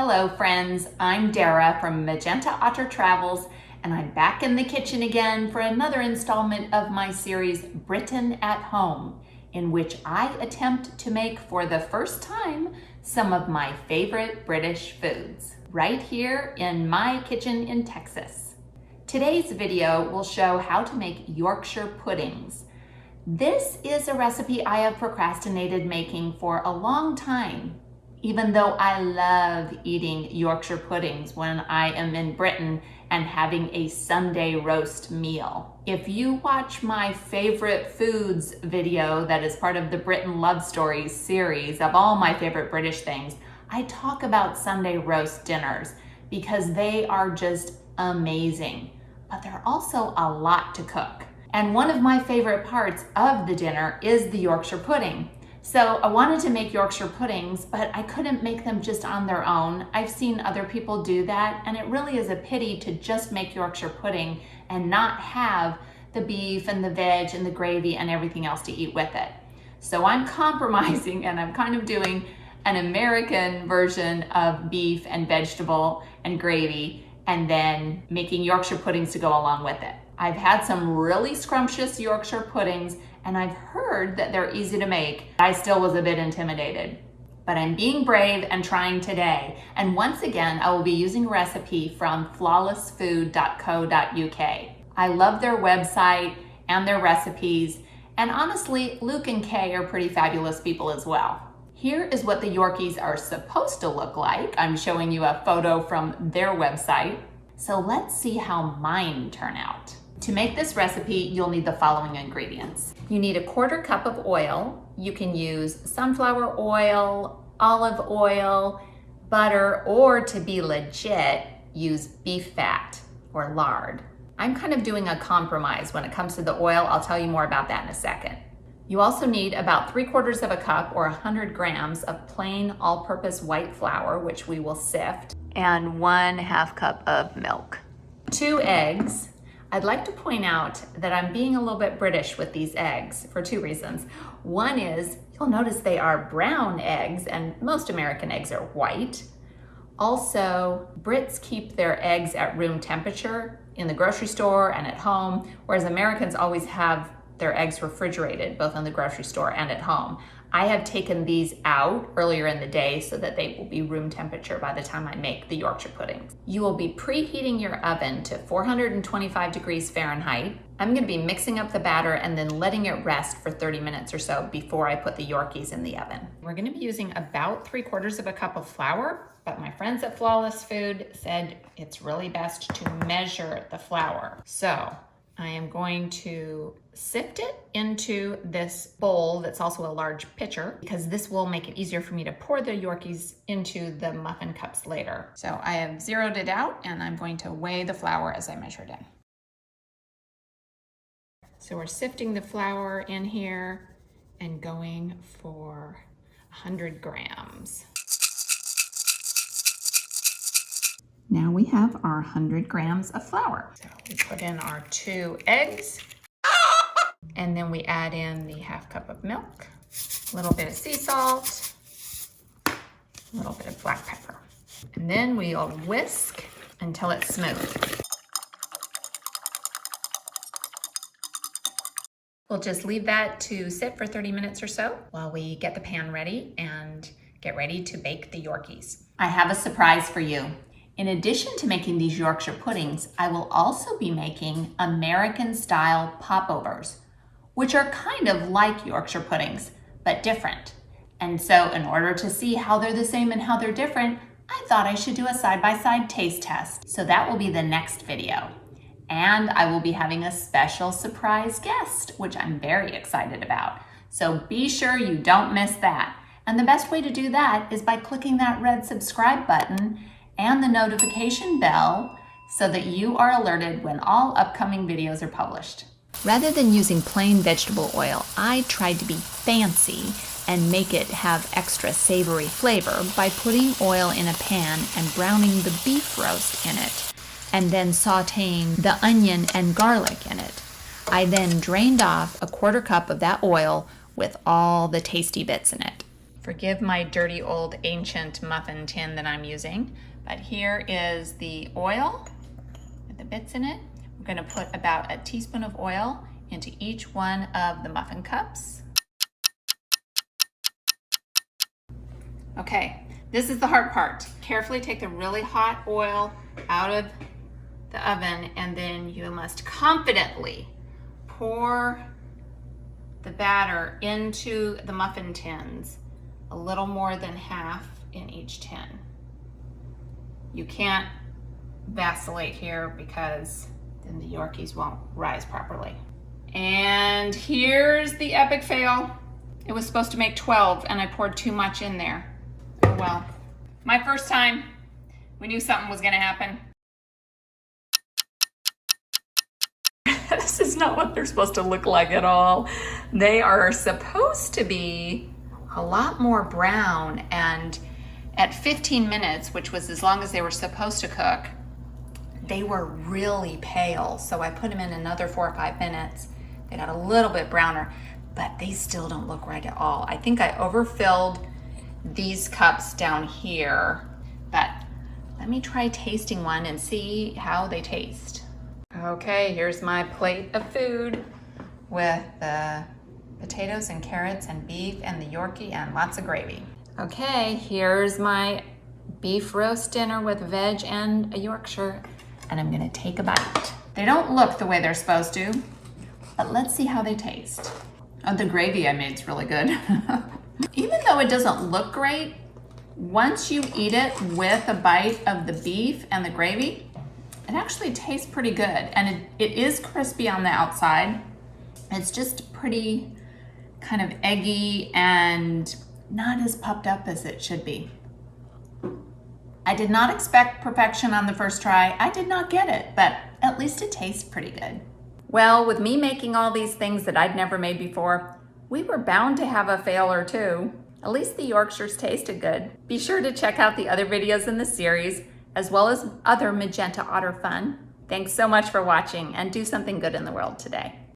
Hello friends, I'm Dara from Magenta Otter Travels, and I'm back in the kitchen again for another installment of my series Britain at Home, in which I attempt to make for the first time some of my favorite British foods, right here in my kitchen in Texas. Today's video will show how to make Yorkshire puddings. This is a recipe I have procrastinated making for a long time. Even though I love eating Yorkshire puddings when I am in Britain and having a Sunday roast meal. If you watch my favorite foods video that is part of the Britain Love Stories series of all my favorite British things, I talk about Sunday roast dinners because they are just amazing, but they're also a lot to cook. And one of my favorite parts of the dinner is the Yorkshire pudding. So I wanted to make Yorkshire puddings, but I couldn't make them just on their own. I've seen other people do that, and it really is a pity to just make Yorkshire pudding and not have the beef and the veg and the gravy and everything else to eat with it. So I'm compromising and I'm kind of doing an American version of beef and vegetable and gravy, and then making Yorkshire puddings to go along with it. I've had some really scrumptious Yorkshire puddings, and I've heard that they're easy to make. I still was a bit intimidated, but I'm being brave and trying today. And once again, I will be using a recipe from flawlessfood.co.uk. I love their website and their recipes, and honestly, Luke and Kay are pretty fabulous people as well. Here is what the Yorkies are supposed to look like. I'm showing you a photo from their website. So let's see how mine turn out. To make this recipe, you'll need the following ingredients. You need a 1/4 cup of oil. You can use sunflower oil, olive oil, butter, or to be legit, use beef fat or lard. I'm kind of doing a compromise when it comes to the oil. I'll tell you more about that in a second. You also need about 3/4 of a cup or 100 grams of plain all-purpose white flour, which we will sift, and 1/2 cup of milk. 2 eggs. I'd like to point out that I'm being a little bit British with these eggs for 2 reasons. One is, you'll notice they are brown eggs and most American eggs are white. Also, Brits keep their eggs at room temperature in the grocery store and at home, whereas Americans always have their eggs refrigerated, both in the grocery store and at home. I have taken these out earlier in the day so that they will be room temperature by the time I make the Yorkshire puddings. You will be preheating your oven to 425 degrees Fahrenheit. I'm gonna be mixing up the batter and then letting it rest for 30 minutes or so before I put the Yorkies in the oven. We're gonna be using about 3/4 of a cup of flour, but my friends at Flawless Food said it's really best to measure the flour. So I am going to sift it into this bowl that's also a large pitcher, because this will make it easier for me to pour the Yorkies into the muffin cups later. So I have zeroed it out and I'm going to weigh the flour as I measured it. So we're sifting the flour in here and going for 100 grams. Now we have our 100 grams of flour. So we put in our 2 eggs, and then we add in the 1/2 cup of milk, a little bit of sea salt, a little bit of black pepper. And then we'll whisk until it's smooth. We'll just leave that to sit for 30 minutes or so while we get the pan ready and get ready to bake the Yorkies. I have a surprise for you. In addition to making these Yorkshire puddings, I will also be making American-style popovers, which are kind of like Yorkshire puddings, but different. And so in order to see how they're the same and how they're different, I thought I should do a side-by-side taste test. So that will be the next video. And I will be having a special surprise guest, which I'm very excited about. So be sure you don't miss that. And the best way to do that is by clicking that red subscribe button and the notification bell so that you are alerted when all upcoming videos are published. Rather than using plain vegetable oil, I tried to be fancy and make it have extra savory flavor by putting oil in a pan and browning the beef roast in it, and then sauteing the onion and garlic in it. I then drained off a 1/4 cup of that oil with all the tasty bits in it. Forgive my dirty old ancient muffin tin that I'm using, but here is the oil with the bits in it. We're gonna put about a teaspoon of oil into each one of the muffin cups. Okay, this is the hard part. Carefully take the really hot oil out of the oven, and then you must confidently pour the batter into the muffin tins, a little more than half in each tin. You can't vacillate here because then the Yorkies won't rise properly. And here's the epic fail. It was supposed to make 12 and I poured too much in there. Oh well. My first time, we knew something was gonna happen. This is not what they're supposed to look like at all. They are supposed to be a lot more brown, and at 15 minutes, which was as long as they were supposed to cook, they were really pale. So I put them in another 4 or 5 minutes. They got a little bit browner, but they still don't look right at all. I think I overfilled these cups down here, but let me try tasting one and see how they taste. Okay, here's my plate of food with the potatoes and carrots and beef and the Yorkie and lots of gravy. Okay, here's my beef roast dinner with veg and a Yorkshire, and I'm gonna take a bite. They don't look the way they're supposed to, but let's see how they taste. Oh, the gravy I made is really good. Even though it doesn't look great, once you eat it with a bite of the beef and the gravy, it actually tastes pretty good. And it is crispy on the outside. It's just pretty kind of eggy and not as puffed up as it should be. I did not expect perfection on the first try. I did not get it, but at least it tastes pretty good. Well, with me making all these things that I'd never made before, we were bound to have a fail or two. At least the Yorkshires tasted good. Be sure to check out the other videos in the series, as well as other Magenta Otter fun. Thanks so much for watching, and do something good in the world today.